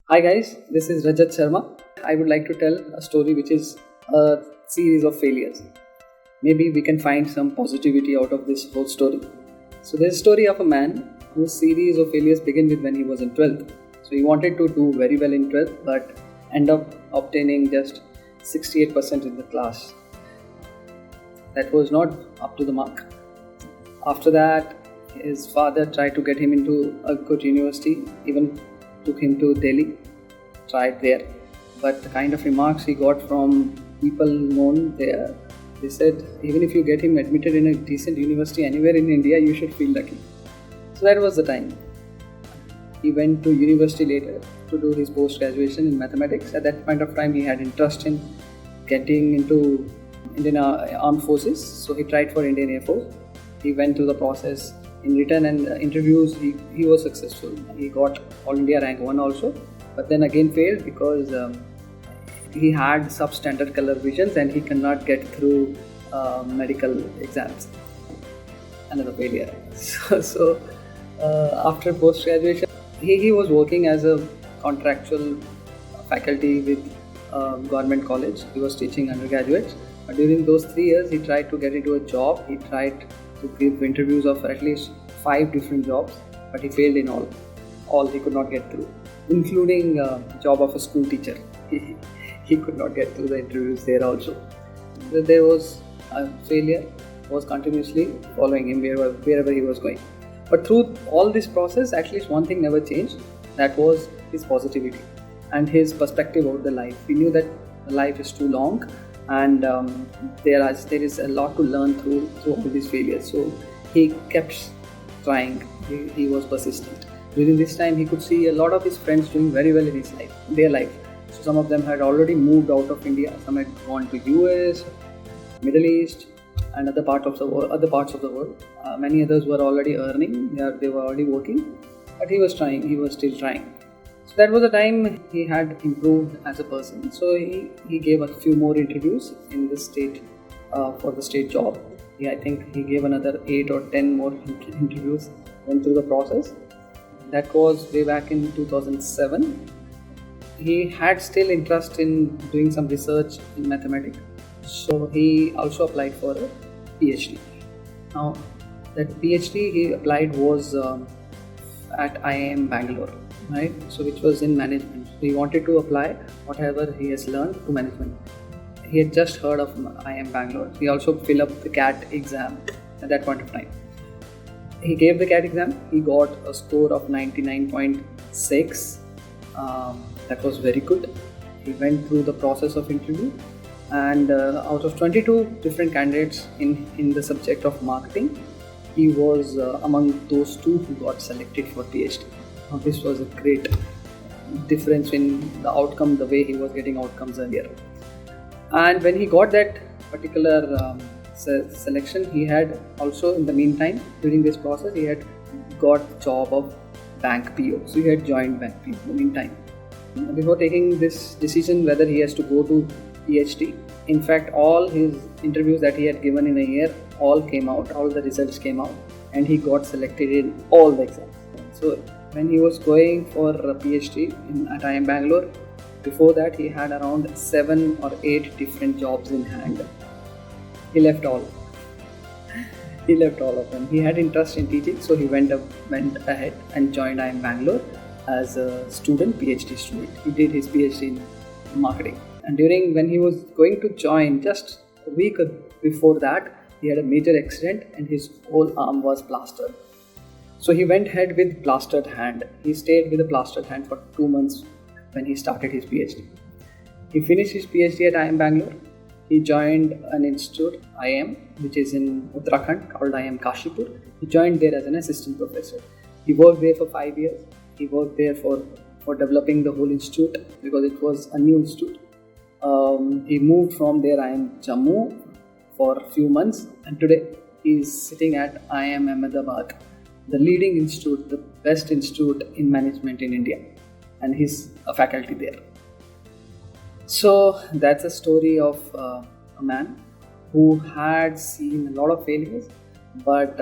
Hi guys, this is Rajat Sharma. I would like to tell a story which is a series of failures. Maybe we can find some positivity out of this whole story. So there's a story of a man whose series of failures began with when he was in 12th. So he wanted to do very well in 12th but end up obtaining just 68% in the class. That was not up to the mark. After that, his father tried to get him into a good university, even took him to Delhi, tried there. But the kind of remarks he got from people known there, they said, even if you get him admitted in a decent university anywhere in India, you should feel lucky. So that was the time. He went to university later to do his post-graduation in mathematics. At that point of time, he had interest in getting into Indian Armed Forces. So he tried for Indian Air Force. He went through the process. In written and interviews, he was successful. He got All India rank 1 also, but then again failed because he had substandard color visions and he cannot get through medical exams. Another failure. So after post graduation, he was working as a contractual faculty with government college. He was teaching undergraduates. But during those 3 years, he tried to get into a job. He tried to give interviews of at least 5 different jobs, but he failed in all. All he could not get through, including job of a school teacher. He could not get through the interviews there also. There was a failure, was continuously following him wherever he was going. But through all this process, at least one thing never changed. That was his positivity and his perspective over the life. He knew that life is too long, and there is a lot to learn through all these failures. So he kept trying. He was persistent. During this time, he could see a lot of his friends doing very well in their life. So some of them had already moved out of India. Some had gone to US, Middle East, and other parts of the world. Many others were already earning. They were already working, but he was trying. He was still trying. So that was the time he had improved as a person. So he gave a few more interviews in the state for the state job. I think he gave another 8 or 10 more interviews, went through the process. That was way back in 2007. He had still interest in doing some research in mathematics. So he also applied for a Ph.D. Now that Ph.D. he applied was at IIM Bangalore. Right, so which was in management. He wanted to apply whatever he has learned to management. He had just heard of IIM Bangalore. He also filled up the CAT exam at that point of time. He gave the CAT exam. He got a score of 99.6. That was very good. He went through the process of interview, and out of 22 different candidates in the subject of marketing, he was among those 2 who got selected for PhD. Now, this was a great difference in the outcome, the way he was getting outcomes earlier. And when he got that particular selection, he had also, in the meantime, during this process, he had got job of bank PO. So he had joined bank PO in the meantime. Before taking this decision whether he has to go to PhD, in fact, all his interviews that he had given in a year, all came out, all the results came out, and he got selected in all the exams. So when he was going for a PhD at IIM Bangalore, before that he had around 7 or 8 different jobs in hand. He left all of them. He had interest in teaching, so he went ahead and joined IIM Bangalore as a student, PhD student. He did his PhD in marketing. And when he was going to join, just a week before that, he had a major accident and his whole arm was plastered. So he went ahead with plastered hand. He stayed with a plastered hand for 2 months when he started his PhD. He finished his PhD at IIM Bangalore. He joined an institute, IIM, which is in Uttarakhand, called IIM Kashipur. He joined there as an assistant professor. He worked there for 5 years. He worked there for developing the whole institute because it was a new institute. He moved from there, IIM Jammu, for a few months, and today he is sitting at IIM Ahmedabad, the leading institute, the best institute in management in India, and he's a faculty there. So that's a story of a man who had seen a lot of failures, but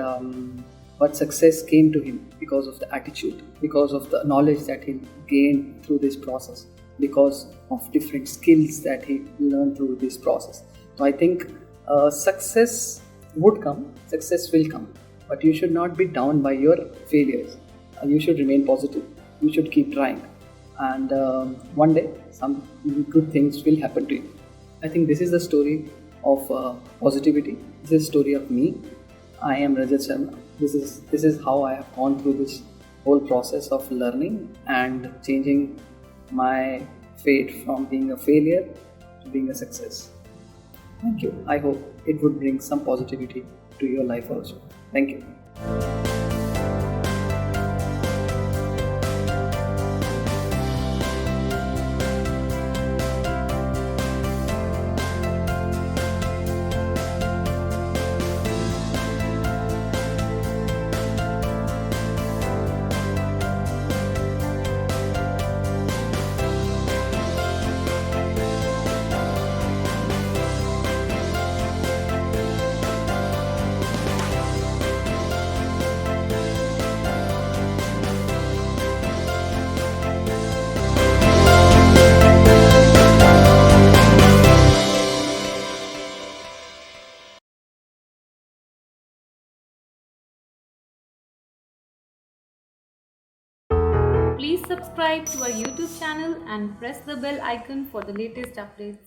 but success came to him because of the attitude, because of the knowledge that he gained through this process, because of different skills that he learned through this process. So I think success would come, success will come, but you should not be down by your failures. You should remain positive. You should keep trying, and one day some good things will happen to you. I think this is the story of positivity. This is the story of me. I am Rajat Sharma. This is how I have gone through this whole process of learning and changing my fate from being a failure to being a success. Thank you. I hope it would bring some positivity to your life also. Thank you. Please subscribe to our YouTube channel and press the bell icon for the latest updates.